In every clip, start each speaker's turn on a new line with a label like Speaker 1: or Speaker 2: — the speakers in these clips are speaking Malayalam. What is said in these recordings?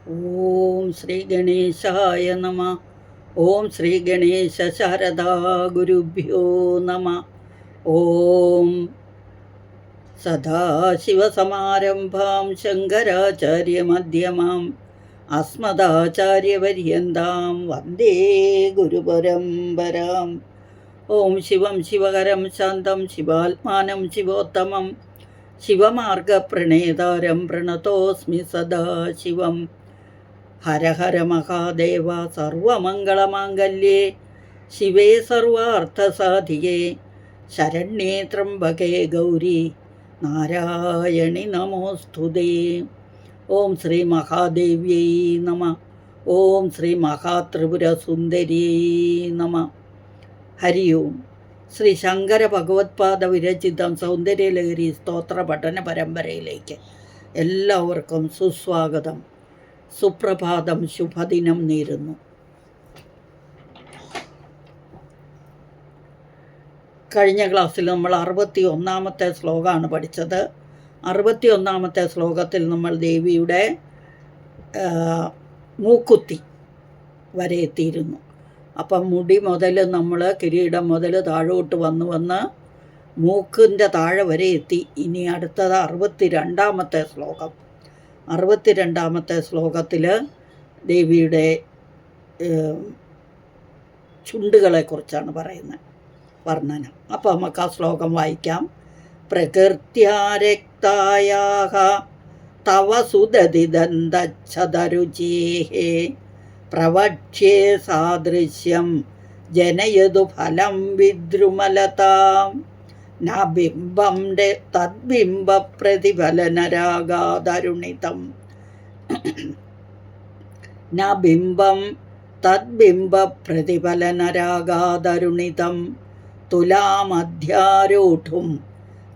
Speaker 1: ഓം ശ്രീ ഗണേശായ നമ. ഓം ശ്രീ ഗണേശ ശാരദാ ഗുരുഭ്യോ നമ. ഓം സദാശിവസമാരംഭാം ശങ്കരാചാര്യമധ്യമാം അസ്മദാചാര്യപര്യന്താം വന്ദേ ഗുരുപരമ്പരാം. ഓം ശിവം ശിവകരം ശാന്തം ശിവാത്മാനം ശിവോത്തമം ശിവമാർഗപ്രണേതാരം പ്രണതോസ്മി സദാശിവം. ഹര ഹര മഹാദേവ സർവമംഗളമാംഗല്യേ ശിവേ സർവാർത്ഥസാധികേ ശരണ്യേ ത്രംബകേ ഗൗരി നാരായണി നമോസ്തുതേ. ഓം ശ്രീ മഹാദേവ്യൈ നമ. ഓം ശ്രീ മഹാത്രിപുരസുന്ദര്യൈ നമ. ഹരി ഓം. ശ്രീ ശങ്കര ഭഗവത്പാദ വിരചിതം സൗന്ദര്യലഹരി സ്തോത്ര പഠന പരമ്പരയിലേക്ക് എല്ലാവർക്കും സുസ്വാഗതം. സുപ്രഭാതം, ശുഭദിനം നേരുന്നു. കഴിഞ്ഞ ക്ലാസ്സിൽ നമ്മൾ 61-ാമത്തെ ശ്ലോകമാണ് പഠിച്ചത്. 61-ാമത്തെ ശ്ലോകത്തിൽ നമ്മൾ ദേവിയുടെ മൂക്കുത്തി വരെ എത്തിയിരുന്നു. അപ്പം മുടി മുതൽ നമ്മൾ കിരീടം മുതൽ താഴോട്ട് വന്ന് മൂക്കിൻ്റെ താഴെ വരെ എത്തി. ഇനി അടുത്തത് 62-ാമത്തെ ശ്ലോകം. 62-ാമത്തെ ശ്ലോകത്തിൽ ദേവിയുടെ ചുണ്ടുകളെക്കുറിച്ചാണ് പറയുന്നത്, വർണ്ണനം. അപ്പോൾ നമുക്ക് ആ ശ്ലോകം വായിക്കാം. പ്രകൃത്യാരക്തായാഹ തവ സുദതിദന്തച്ഛതരുചേഹേ പ്രവക്ഷ്യേ സാദൃശ്യം ജനയതു ഫലം വിദ്രുമലതാം ന ബിംബം തദ്ബിംബ പ്രതിഫലനരാഗാതരുണിതം ന ബിംബം തദ്ബിംബ പ്രതിഫലനരാഗാതരുണിതം തുലാമധ്യാരൂഢും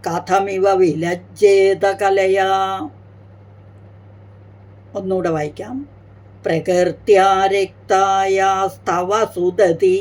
Speaker 1: കഥമിവ വിലജ്ജേത കലയാ. ഒന്നുകൂടെ വായിക്കാം. പ്രകൃത്യാരക്തായാസ്തവ സുദതി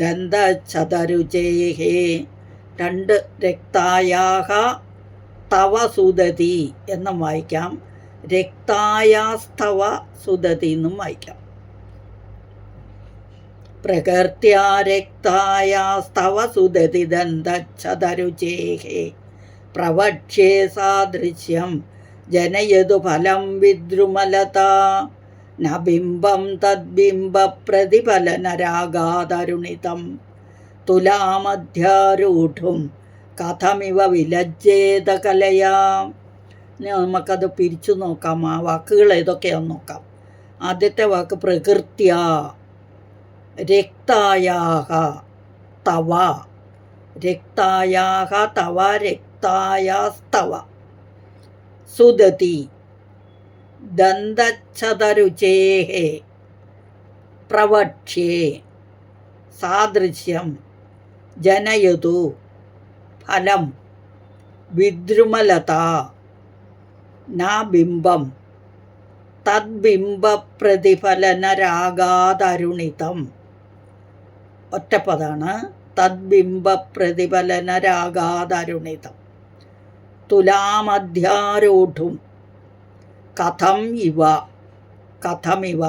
Speaker 1: ദന്തച്ഛതരുചേഹേ. 2 രക്തായാഹ തവ സുദതി എന്നും വായിക്കാം, രക്തായാസ്തവ സുദതി എന്നും വായിക്കാം. പ്രകൃത്യാരക്തായാസ്തവ സുദതി ദന്തച്ഛതരുചേഹേ പ്രവക്ഷ്യേ സാദൃശ്യം ജനയതു ഫലം വിദ്രുമലതാ ന ബിംബം തദ്ബിംബ പ്രതിഫലനരാഗാതരുണിതം തുലാമധ്യാരൂഢും കഥമിവ വിലജ്ജേത കലയാം. നമുക്കത് പിരിച്ചു നോക്കാം. ആ വാക്കുകൾ ഏതൊക്കെയാണെന്ന് നോക്കാം. ആദ്യത്തെ വാക്ക് പ്രകൃത്യ, രക്തായാഹ തവ, രക്തായാഹ തവ, രക്തായാസ്തവ, സുദതി ദന്തച്ഛതരുചേഹേ പ്രവക്ഷ്യേ സാദൃശ്യം ജനയതു ഫലം വിദ്രുമലത ന ബിംബം തദ്ബിംബ പ്രതിഫലനരാഗാതരുണിതം. ഒറ്റപ്പതാണ്. തദ്ബിംബ പ്രതിഫലനരാഗാതരുണിതം തുലാമധ്യാരൂഢും കഥം ഇവ, കഥമിവ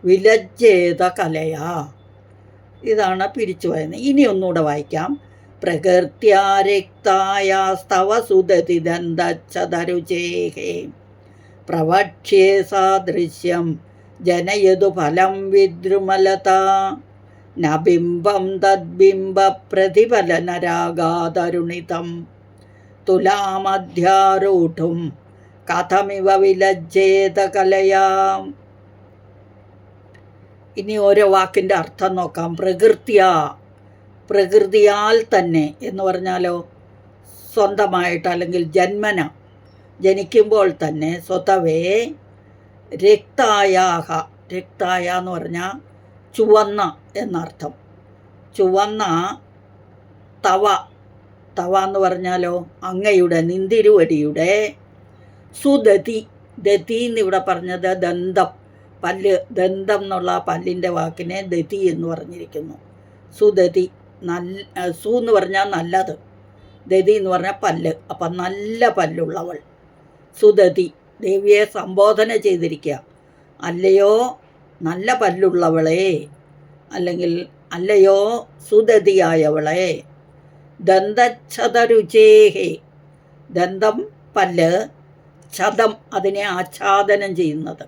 Speaker 1: വിലജ്ജേത കലയാ. ഇതാണ് പിരിച്ചു പറയുന്നത്. ഇനി ഒന്നുകൂടെ വായിക്കാം. പ്രകൃത്യാരക്തായാസ്തവ സുദതി ദന്തച്ഛതരുചേഹേ പ്രവക്ഷ്യേ സാദൃശ്യം ജനയതു ഫലം വിദ്രുമലതാ ന ബിംബം തദ്ബിംബ പ്രതിഫലനരാഗാതരുണിതം തുലാമധ്യാരൂഢും കഥമിവ വിലജ്ജേത കലയാം. ഇനി ഓരോ വാക്കിൻ്റെ അർത്ഥം നോക്കാം. പ്രകൃത്യ, പ്രകൃതിയാൽ തന്നെ എന്ന് പറഞ്ഞാലോ സ്വന്തമായിട്ട് അല്ലെങ്കിൽ ജന്മന, ജനിക്കുമ്പോൾ തന്നെ സ്വതവേ. രക്തായാഹ, രക്തായ എന്ന് പറഞ്ഞാൽ ചുവന്ന എന്നർത്ഥം. ചുവന്ന. തവ, തവ എന്ന് പറഞ്ഞാലോ അങ്ങയുടെ, നിന്തിരുവടിയുടെ. സുദതി, ദതി എന്നിവിടെ പറഞ്ഞത് ദന്തം, പല്ല്, ദന്തം എന്നുള്ള പല്ലിൻ്റെ വാക്കിനെ ദതി എന്ന് പറഞ്ഞിരിക്കുന്നു. സുദതി, സു എന്ന് പറഞ്ഞാൽ നല്ലത്, ദതി എന്ന് പറഞ്ഞാൽ പല്ല്. അപ്പം നല്ല പല്ലുള്ളവൾ. സുദതി, ദേവിയെ സംബോധന ചെയ്തിരിക്കുക. അല്ലയോ നല്ല പല്ലുള്ളവളെ, അല്ലെങ്കിൽ അല്ലയോ സുദതിയായവളെ, ദന്തച്ഛതരുചേഹേ, ദന്തം പല്ല്, ഛതം അതിനെ ആച്ഛാദനം ചെയ്യുന്നത്.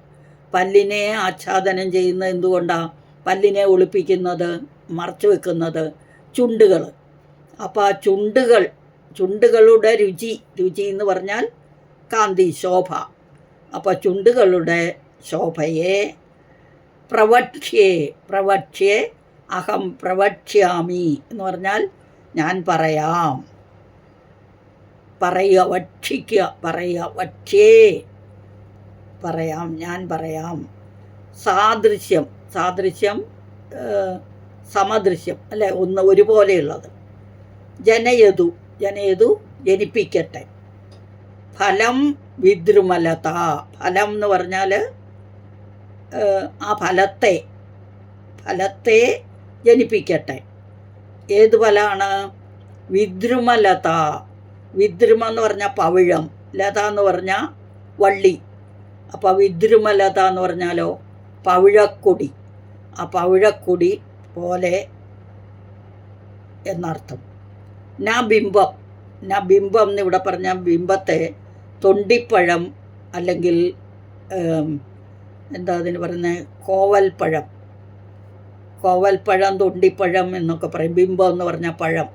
Speaker 1: പല്ലിനെ ആച്ഛാദനം ചെയ്യുന്നത് എന്തുകൊണ്ടാണ്? പല്ലിനെ ഒളിപ്പിക്കുന്നത്, മറച്ചു വെക്കുന്നത് ചുണ്ടുകൾ. അപ്പോൾ ആ ചുണ്ടുകളുടെ രുചി എന്ന് പറഞ്ഞാൽ കാന്തി, ശോഭ. അപ്പോൾ ചുണ്ടുകളുടെ ശോഭയെ പ്രവക്ഷ്യേ അഹം പ്രവക്ഷ്യാമി എന്ന് പറഞ്ഞാൽ ഞാൻ പറയാം, പറയാം, ഞാൻ പറയാം. സാദൃശ്യം സമദൃശ്യം അല്ലേ, ഒന്ന് ഒരുപോലെയുള്ളത്. ജനയതു ജനിപ്പിക്കട്ടെ. ഫലം വിദ്രുമലത, ഫലം എന്ന് പറഞ്ഞാൽ ആ ഫലത്തെ ജനിപ്പിക്കട്ടെ. ഏത് ഫലമാണ്? വിദ്രുമലത. വിദ്രുമ എന്ന് പറഞ്ഞാൽ പവിഴം, ലത എന്ന് പറഞ്ഞാൽ വള്ളി. അപ്പോൾ വിദ്രുമലത എന്ന് പറഞ്ഞാലോ പവിഴക്കൊടി. ആ പവിഴക്കൊടി പോലെ എന്നർത്ഥം. ബിംബം എന്ന് ഇവിടെ പറഞ്ഞാൽ ബിംബത്തെ തൊണ്ടിപ്പഴം അല്ലെങ്കിൽ എന്താ അതിന് പറയുന്നത്, കോവൽപ്പഴം, തൊണ്ടിപ്പഴം എന്നൊക്കെ പറയും. ബിംബം എന്ന് പറഞ്ഞാൽ പഴം,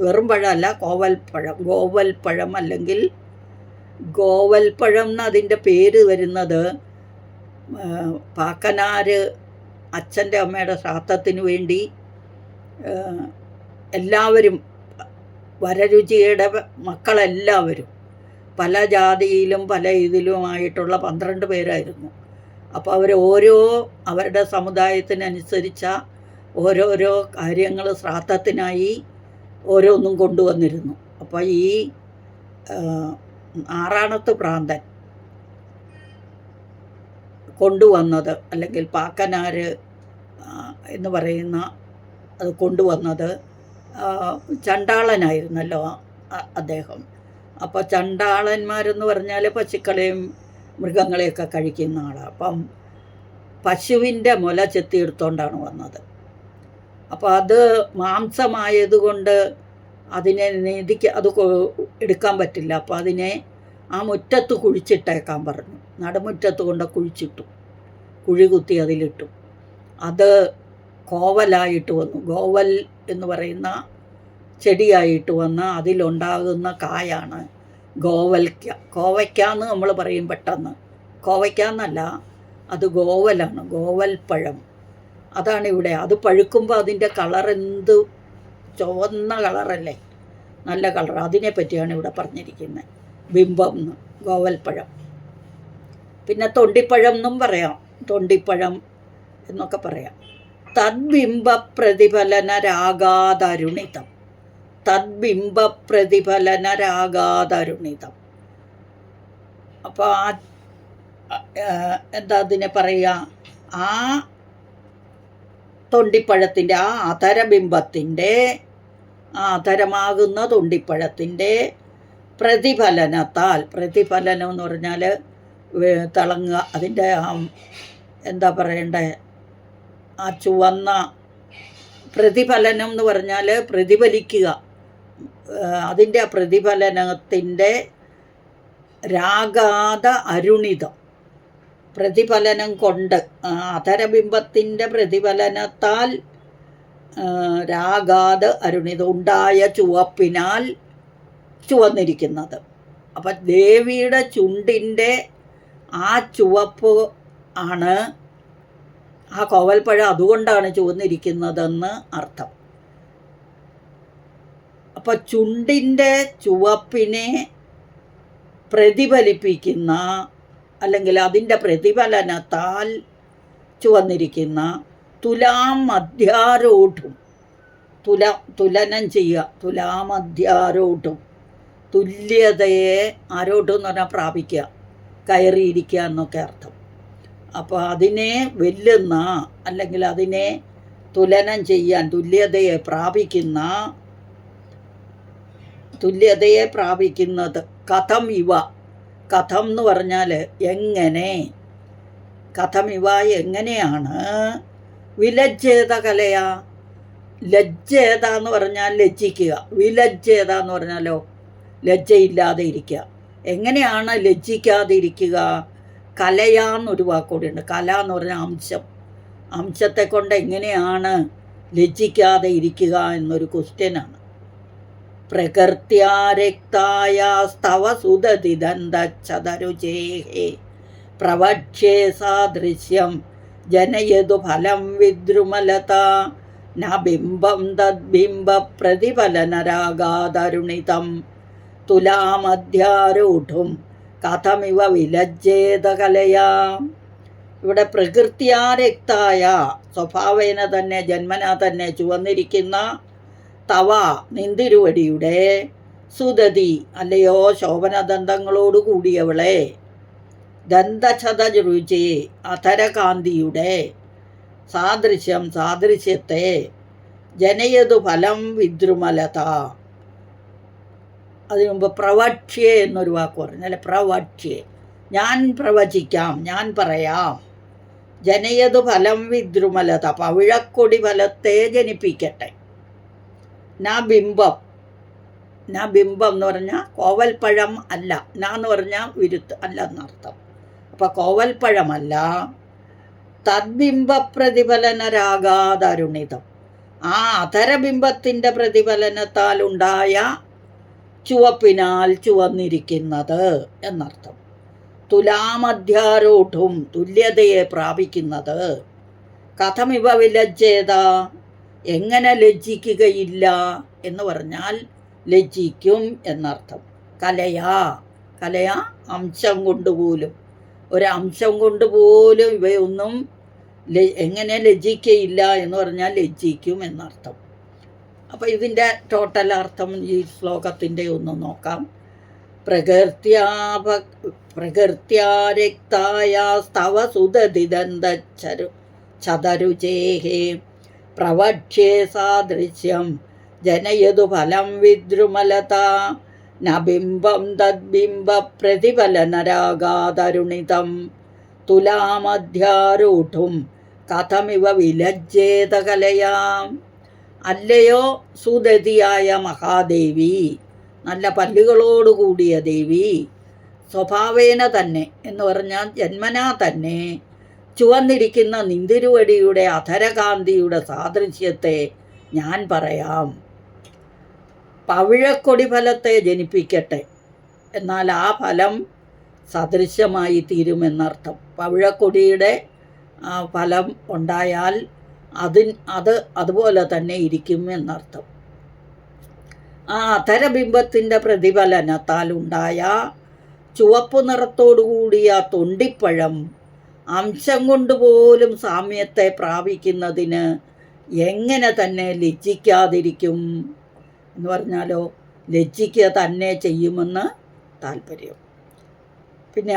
Speaker 1: വെറും പഴമല്ല, ഗോവൽപ്പഴം അല്ലെങ്കിൽ ഗോവൽപ്പഴം എന്ന് അതിൻ്റെ പേര് വരുന്നത് പാക്കനാര് അച്ഛൻ്റെ അമ്മയുടെ ശ്രാദ്ധത്തിന് വേണ്ടി എല്ലാവരും, വരരുചിയുടെ മക്കളെല്ലാവരും പല ജാതിയിലും പല ഇതിലുമായിട്ടുള്ള 12 പേരായിരുന്നു. അപ്പോൾ അവരുടെ സമുദായത്തിനനുസരിച്ച ഓരോരോ കാര്യങ്ങൾ ശ്രാദ്ധത്തിനായി ഓരോന്നും കൊണ്ടുവന്നിരുന്നു. അപ്പോൾ ഈ ആറാണത്ത് പ്രാന്തൻ കൊണ്ടുവന്നത്, അല്ലെങ്കിൽ പാക്കനാര് എന്ന് പറയുന്ന അത് കൊണ്ടുവന്നത് ചണ്ടാളനായിരുന്നല്ലോ അദ്ദേഹം. അപ്പോൾ ചണ്ടാളന്മാരെന്ന് പറഞ്ഞാൽ പശുക്കളെയും മൃഗങ്ങളെയൊക്കെ കഴിക്കുന്ന ആളാണ്. അപ്പം പശുവിൻ്റെ മുല ചെത്തിയെടുത്തോണ്ടാണ് വന്നത്. അപ്പോൾ അത് മാംസമായതുകൊണ്ട് അതിനെ അത് എടുക്കാൻ പറ്റില്ല. അപ്പോൾ അതിനെ ആ മുറ്റത്ത് കുഴിച്ചിട്ടേക്കാൻ പറഞ്ഞു. നടുമുറ്റത്ത് കൊണ്ട് കുഴി കുത്തി അതിലിട്ടു. അത് കോവലായിട്ട് വന്നു. ഗോവൽ എന്ന് പറയുന്ന ചെടിയായിട്ട് വന്ന് അതിലുണ്ടാകുന്ന കായാണ് കോവയ്ക്ക എന്ന് നമ്മൾ പറയും പെട്ടെന്ന്. കോവയ്ക്ക എന്നല്ല, അത് ഗോവലാണ്, ഗോവൽപ്പഴം. അതാണ് ഇവിടെ. അത് പഴുക്കുമ്പോൾ അതിൻ്റെ കളർ എന്ത് ചുവന്ന കളറല്ലേ, നല്ല കളർ. അതിനെ പറ്റിയാണ് ഇവിടെ പറഞ്ഞിരിക്കുന്നത്. ബിംബം എന്ന്, ഗോവൽപ്പഴം. പിന്നെ തൊണ്ടിപ്പഴം എന്നും പറയാം, തൊണ്ടിപ്പഴം എന്നൊക്കെ പറയാം. തദ്ബിംബ പ്രതിഫലന രാഗാതരുണിതം, തദ്ബിംബ പ്രതിഫലന രാഗാതരുണിതം. അപ്പോൾ എന്താ അതിനെ പറയുക, ആ തൊണ്ടിപ്പഴത്തിൻ്റെ ആ അധരബിംബത്തിൻ്റെ, ആ അധരമാകുന്ന തൊണ്ടിപ്പഴത്തിൻ്റെ പ്രതിഫലനത്താൽ, പ്രതിഫലനം എന്ന് പറഞ്ഞാൽ തിളങ്ങുക, അതിൻ്റെ എന്താ പറയണ്ടേ, ആ ചുവന്ന, പ്രതിഫലനം എന്ന് പറഞ്ഞാൽ പ്രതിഫലിക്കുക, അതിൻ്റെ പ്രതിഫലനത്തിൻ്റെ രാഗാത അരുണിതം, പ്രതിഫലനം കൊണ്ട്, അധരബിംബത്തിൻ്റെ പ്രതിഫലനത്താൽ രാഗാത അരുണിതം ഉണ്ടായ ചുവപ്പിനാൽ ചുവന്നിരിക്കുന്നത്. അപ്പം ദേവിയുടെ ചുണ്ടിൻ്റെ ആ ചുവപ്പ് ആണ് ആ കോവൽപ്പഴം, അതുകൊണ്ടാണ് ചുവന്നിരിക്കുന്നതെന്ന് അർത്ഥം. അപ്പം ചുണ്ടിൻ്റെ ചുവപ്പിനെ പ്രതിഫലിപ്പിക്കുന്ന, അല്ലെങ്കിൽ അതിൻ്റെ പ്രതിഫലനത്താൽ ചുവന്നിരിക്കുന്ന തുലാമധ്യാരൂഢും, തുലനം ചെയ്യുക, തുലാമധ്യാരൂഢും, തുല്യതയെ, ആരോഢം എന്ന് പറഞ്ഞാൽ പ്രാപിക്കുക, കയറിയിരിക്കുക എന്നൊക്കെ അർത്ഥം. അപ്പോൾ അതിനെ വെല്ലുന്ന, അല്ലെങ്കിൽ അതിനെ തുലനം ചെയ്യാൻ, തുല്യതയെ പ്രാപിക്കുന്നത് കഥം ഇവ. കഥം എന്ന് പറഞ്ഞാൽ എങ്ങനെ, കഥമിവ എങ്ങനെയാണ് വിലജ്ജേത കലയ. ലജ്ജേത എന്ന് പറഞ്ഞാൽ ലജ്ജിക്കുക, വിലജ്ജേത എന്ന് പറഞ്ഞാലോ ലജ്ജയില്ലാതെ ഇരിക്കുക. എങ്ങനെയാണ് ലജ്ജിക്കാതെ ഇരിക്കുക? കലയാന്നൊരു വാക്കുകൂടിയുണ്ട്. കല എന്ന് പറഞ്ഞാൽ അംശം. അംശത്തെ കൊണ്ട് എങ്ങനെയാണ് ലജ്ജിക്കാതെ ഇരിക്കുക എന്നൊരു ക്വസ്റ്റ്യനാണ്. പ്രകൃത്യാരക്തായ സ്തവ സുദതിദന്തചതരുചേഹേ പ്രവക്ഷ്യേ സാദൃശ്യം ജനയതു ഫലം വിദ്രുമലത ന ബിംബം തദ്ബിംബ പ്രതിഫലനരാഗാതരുണിതം തുലാമധ്യാരൂഢും കഥമിവ വിലജ്ജേത കലയാ. ഇവിടെ പ്രകൃത്യാരക്തായ സ്വഭാവേന തന്നെ ജന്മനാ തന്നെ ചുവന്നിരിക്കുന്ന തവ നിന്തിരുവടിയുടെ സുദതി അല്ലയോ ശോഭനദന്തങ്ങളോട് കൂടിയവളെ, ദന്തഛതരുചി അധരകാന്തിയുടെ സാദൃശ്യം സാദൃശ്യത്തെ ജനയതു ഫലം വിദ്രുമലത. അതിനു മുമ്പ് പ്രവക്ഷ്യേ എന്നൊരു വാക്ക് പറഞ്ഞു അല്ലെ. പ്രവക്ഷ്യേ ഞാൻ പ്രവചിക്കാം, ഞാൻ പറയാം. ജനയതു ഫലം വിദ്രുമലത പവിഴക്കൊടി ഫലത്തെ ജനിപ്പിക്കട്ടെ. ന ബിംബം, ന ബിംബം എന്ന് പറഞ്ഞാൽ കോവൽപ്പഴം അല്ല. ന എന്ന് പറഞ്ഞാൽ വിരുത്ത് അല്ല എന്നർത്ഥം. അപ്പം കോവൽപ്പഴമല്ല. തദ്ബിംബ പ്രതിഫലനരാഗാതരുണിതം ആ അധരബിംബത്തിൻ്റെ പ്രതിഫലനത്താൽ ഉണ്ടായ ചുവപ്പിനാൽ ചുവന്നിരിക്കുന്നത് എന്നർത്ഥം. തുലാമധ്യാരൂഢും തുല്യതയെ പ്രാപിക്കുന്നത്. കഥമിവ വിലജ്ജേത എങ്ങനെ ലജ്ജിക്കുകയില്ല എന്ന് പറഞ്ഞാൽ ലജ്ജിക്കും എന്നർത്ഥം. കലയാ, കലയാ അംശം കൊണ്ടുപോലും, ഒരംശം കൊണ്ടുപോലും ഇവയൊന്നും എങ്ങനെ ലജ്ജിക്കയില്ല എന്ന് പറഞ്ഞാൽ ലജ്ജിക്കും എന്നർത്ഥം. അപ്പോൾ ഇതിൻ്റെ ടോട്ടൽ അർത്ഥം ഈ ശ്ലോകത്തിൻ്റെ ഒന്ന് നോക്കാം. പ്രകൃത്യാരക്തായ സ്തവ സുദതിദന്തചതരുചേഹേ പ്രവക്ഷ്യേ സാദൃശ്യം ജനയതു ഫലം വിദ്രുമലത ന ബിംബം തദ്ബിംബ പ്രതിഫലനരാഗാതരുണിതം തുലാമധ്യാരൂഢും കഥമിവ വിലജ്ജേത കലയാം. അല്ലയോ സുദതിയായ മഹാദേവി, നല്ല പല്ലുകളോടുകൂടിയ ദേവി, സ്വഭാവേന തന്നെ എന്ന് പറഞ്ഞാൽ ജന്മനാ തന്നെ ചുവന്നിരിക്കുന്ന നിന്തിരുവടിയുടെ അധരകാന്തിയുടെ സാദൃശ്യത്തെ ഞാൻ പറയാം. പവിഴക്കൊടി ഫലത്തെ ജനിപ്പിക്കട്ടെ, എന്നാൽ ആ ഫലം സദൃശ്യമായി തീരുമെന്നർത്ഥം. പവിഴക്കൊടിയുടെ ഫലം ഉണ്ടായാൽ അത് അതുപോലെ തന്നെ ഇരിക്കും എന്നർത്ഥം. ആ അധരബിംബത്തിൻ്റെ പ്രതിഫലനത്താൽ ഉണ്ടായ ചുവപ്പ് നിറത്തോടുകൂടിയ തൊണ്ടിപ്പഴം അംശം കൊണ്ടുപോലും സാമ്യത്തെ പ്രാപിക്കുന്നതിന് എങ്ങനെ തന്നെ ലജ്ജിക്കാതിരിക്കും എന്ന് പറഞ്ഞാലോ ലജ്ജിക്കുക തന്നെ ചെയ്യുമെന്ന് താല്പര്യം. പിന്നെ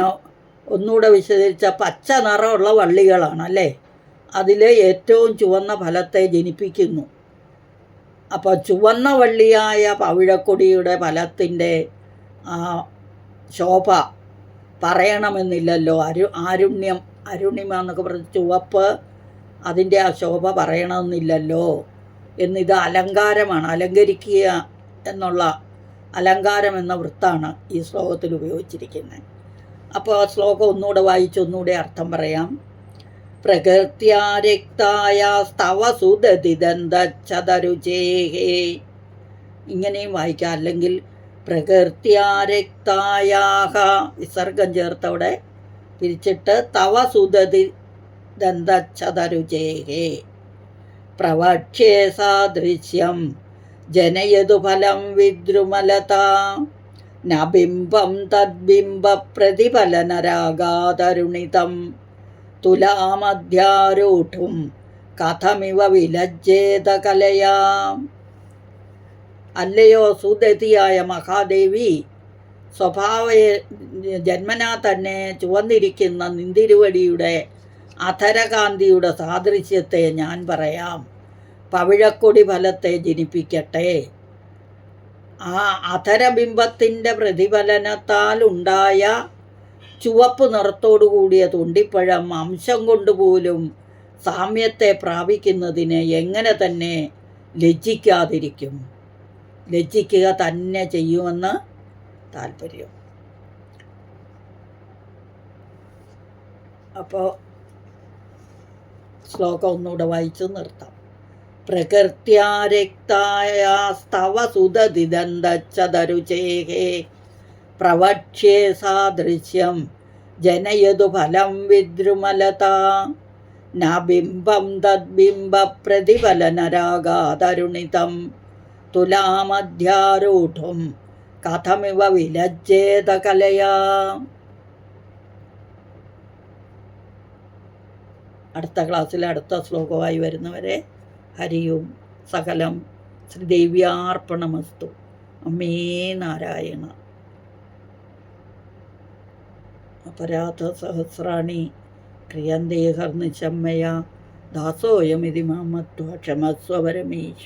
Speaker 1: ഒന്നുകൂടെ വിശദീകരിച്ച പച്ച നിറമുള്ള വള്ളികളാണ് അല്ലേ, അതിൽ ഏറ്റവും ചുവന്ന ഫലത്തെ ജനിപ്പിക്കുന്നു. അപ്പോൾ ചുവന്ന വള്ളിയായ പവിഴക്കൊടിയുടെ ഫലത്തിൻ്റെ ശോഭ പറയണമെന്നില്ലല്ലോ. അരുണിമ എന്നൊക്കെ പറഞ്ഞ് ചുവപ്പ്, അതിൻ്റെ ആ ശോഭ പറയണമെന്നില്ലല്ലോ. എന്നിത് അലങ്കാരമാണ്, അലങ്കരിക്കുക എന്നുള്ള അലങ്കാരം എന്ന വൃത്താണ് ഈ ശ്ലോകത്തിൽ ഉപയോഗിച്ചിരിക്കുന്നത്. അപ്പോൾ ആ ശ്ലോകം ഒന്നുകൂടെ വായിച്ചൊന്നുകൂടെ അർത്ഥം പറയാം. പ്രകൃത്യാരക്തായ സ്തവ സുദതിദന്തചതരുചേഹേ, ഇങ്ങനെയും വായിക്കാം. അല്ലെങ്കിൽ പ്രകൃത്യാരക്തായാഹ വിസർഗം ചേർത്തവിടെ പിരിച്ചിട്ട് തവ സുദതി ദന്തചതരുചേഹേ പ്രവക്ഷ്യേ സാദൃശ്യം ജനയതു ഫലം വിദ്രുമലത ന ബിംബം തദ്ബിംബ പ്രതിഫലനരാഗാതരുണിതം തുലാമധ്യാരൂഢും കഥമിവ വിലജ്ജേത കലയാ. അല്ലയോ സുദതിയായ മഹാദേവി, ജന്മനാ തന്നെ ചുവന്നിരിക്കുന്ന നിന്തിരുവടിയുടെ അധരകാന്തിയുടെ സാദൃശ്യത്തെ ഞാൻ പറയാം. പവിഴക്കൊടി ഫലത്തെ ജനിപ്പിക്കട്ടെ. ആ അധരബിംബത്തിൻ്റെ പ്രതിഫലനത്താൽ ഉണ്ടായ ചുവപ്പ് നിറത്തോടു കൂടിയ തുണ്ടിപ്പഴം അംശം കൊണ്ടുപോലും സാമ്യത്തെ പ്രാപിക്കുന്നതിന് എങ്ങനെ തന്നെ ലജ്ജിക്കാതിരിക്കും? ലജ്ജിക്കുക തന്നെ ചെയ്യുമെന്ന് താല്പര്യം. അപ്പോൾ ശ്ലോകം ഒന്നുകൂടെ വായിച്ചു നിർത്താം. പ്രകൃത്യാരക്തായാസ്തവ സുതതിദന്തച്ചതരുചേഹേ പ്രവക്ഷ്യേ സാദൃശ്യം ജനയതു ഫലം വിദ്രുമലത ന ബിംബം തദ്ബിംബ പ്രതിഫലനരാഗാതരുണിതം തുലാമധ്യാരൂഢും കഥമിവ വിലജ്ജേത കലയാ. അടുത്ത ക്ലാസ്സിൽ അടുത്ത ശ്ലോകമായി വരുന്നവരെ ഹരിയും സകലം ശ്രീദേവ്യാർപ്പണമസ്തു. അമ്മേ നാരായണ. അപരാധ സഹസ്രാണി ക്രിയന്തേ ഹർനിശമ്മയ ദാസോയമിതി മാമത്വ ക്ഷമസ്വ പരമേശ്വര.